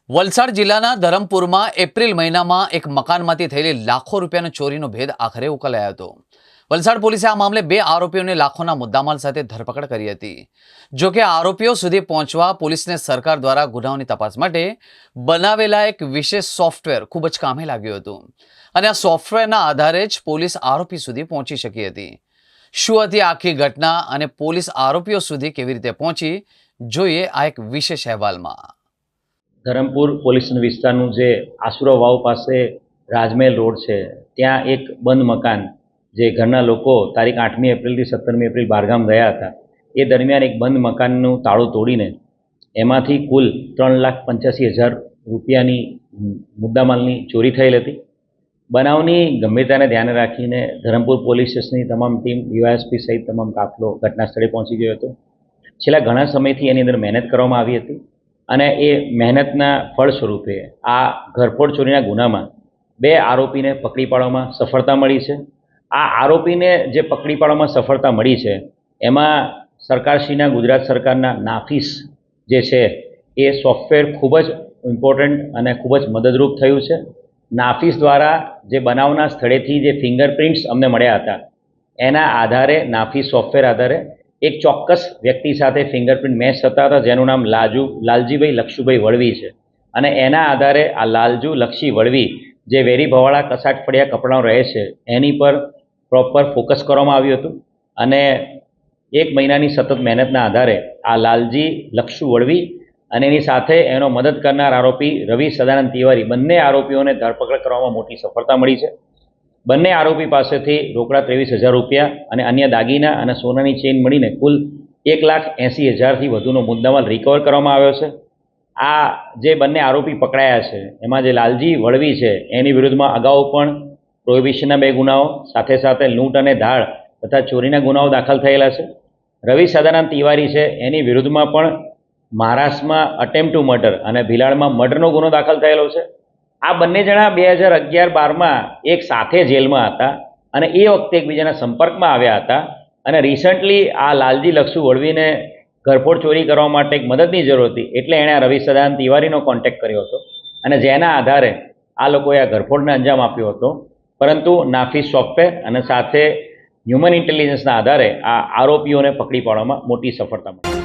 વલસાડ જિલ્લાના ધરમપુરમાં એપ્રિલ મહિનામાં એક મકાનમાંથી થયેલી લાખો રૂપિયાની ચોરીનો ભેદ આખરે ઉકેલાયો હતો। વલસાડ પોલીસે આ મામલે 2 આરોપીઓને લાખોના મુદ્દામાલ સાથે ધરપકડ કરી હતી। જો કે આરોપીઓ સુધી પહોંચવા પોલીસને સરકાર દ્વારા ગુનાઓની તપાસ માટે બનાવેલા એક વિશેષ સોફ્ટવેર ખૂબ જ કામે લાગ્યું હતું અને આ સોફ્ટવેરના આધારે જ પોલીસ આરોપી સુધી પહોંચી શકી હતી। શું હતી આખી ઘટના અને પોલીસ આરોપીઓ સુધી કેવી રીતે પહોંચી, જોઈએ આ એક વિશેષ અહેવાલમાં। ધરમપુર પોલીસ વિસ્તારનું જે આસુરા વાવ પાસે રાજમહેલ રોડ છે, ત્યાં એક બંધ મકાન જે ઘરના લોકો તારીખ 8મી એપ્રિલથી 17મી એપ્રિલ બહારગામ ગયા હતા, એ દરમિયાન એક બંધ મકાનનું તાળું તોડીને એમાંથી કુલ 3,85,000 રૂપિયાની મુદ્દામાલની ચોરી થયેલ હતી। બનાવની ગંભીરતાને ધ્યાને રાખીને ધરમપુર પોલીસ સ્ટેશનની તમામ ટીમ, ડીવાયએસપી સહિત તમામ કાફલો ઘટના સ્થળે પહોંચી ગયો હતો। છેલ્લા ઘણા સમયથી એની અંદર મહેનત કરવામાં આવી હતી અને એ મહેનતના ફળ સ્વરૂપે આ ઘરફોડ ચોરીના ગુનામાં 2 આરોપીને પકડી પાડવામાં સફળતા મળી છે। આ આરોપીને જે પકડી પાડવામાં સફળતા મળી છે એમાં સરકારશ્રીના, ગુજરાત સરકારના નાફીસ જે છે એ સોફ્ટવેર ખૂબ જ ઇમ્પોર્ટન્ટ અને ખૂબ જ મદદરૂપ થયું છે। નાફીસ દ્વારા જે બનાવના સ્થળેથી જે ફિંગરપ્રિન્ટ્સ અમને મળ્યા હતા, એના આધારે નાફીસ સોફ્ટવેર આધારે એક ચોક્કસ વ્યક્તિ સાથે ફિંગરપ્રિન્ટ મેચ થતા હતા, જેનું નામ લાલજીભાઈ લક્ષુભાઈ વળવી છે અને એના આધારે આ લાલજુ લક્ષી વળવી જે વેરી ભવાળા કસાટ ફળિયા કપડાં રહે છે એની પર પ્રોપર ફોકસ કરવામાં આવ્યું હતું અને 1 મહિનાની સતત મહેનતના આધારે આ લાલજી લક્ષુ વળવી અને એની સાથે એનો મદદ કરનાર આરોપી રવિ સદાનંદ તિવારી, બંને આરોપીઓને ધરપકડ કરવામાં મોટી સફળતા મળી છે। બંને આરોપી પાસેથી રોકડા 23,000 રૂપિયા અને અન્ય દાગીના અને સોનાની ચેઇન મળીને કુલ 1,80,000થી વધુનો મુદ્દામાલ રિકવર કરવામાં આવ્યો છે। આ જે બંને આરોપી પકડાયા છે એમાં જે લાલજી વળવી છે એની વિરુદ્ધમાં અગાઉ પણ પ્રોહિબિશનના 2 ગુનાઓ, સાથે સાથે લૂંટ અને ધાડ તથા ચોરીના ગુનાઓ દાખલ થયેલા છે। રવિ સદાનંદ તિવારી છે એની વિરુદ્ધમાં પણ મહારાષ્ટ્રમાં અટેમ્પ્ટ ટુ મર્ડર અને ભિલાડમાં મર્ડરનો ગુનો દાખલ થયેલો છે। આ બંને જણા 2011-12માં એક સાથે જેલમાં હતા અને એ વખતે એકબીજાના સંપર્કમાં આવ્યા હતા અને રિસન્ટલી આ લાલજી લક્ષુ વળવીને ઘરફોડ ચોરી કરવા માટે એક મદદની જરૂર હતી, એટલે એણે આ રવિ સદાનંદ તિવારીનો કોન્ટેક્ટ કર્યો હતો અને જેના આધારે આ લોકોએ આ ઘરફોડને અંજામ આપ્યો હતો। પરંતુ નાફીસ સોફ્ટવેર અને સાથે હ્યુમન ઇન્ટેલિજન્સના આધારે આ આરોપીઓને પકડી પાડવામાં મોટી સફળતા મળી।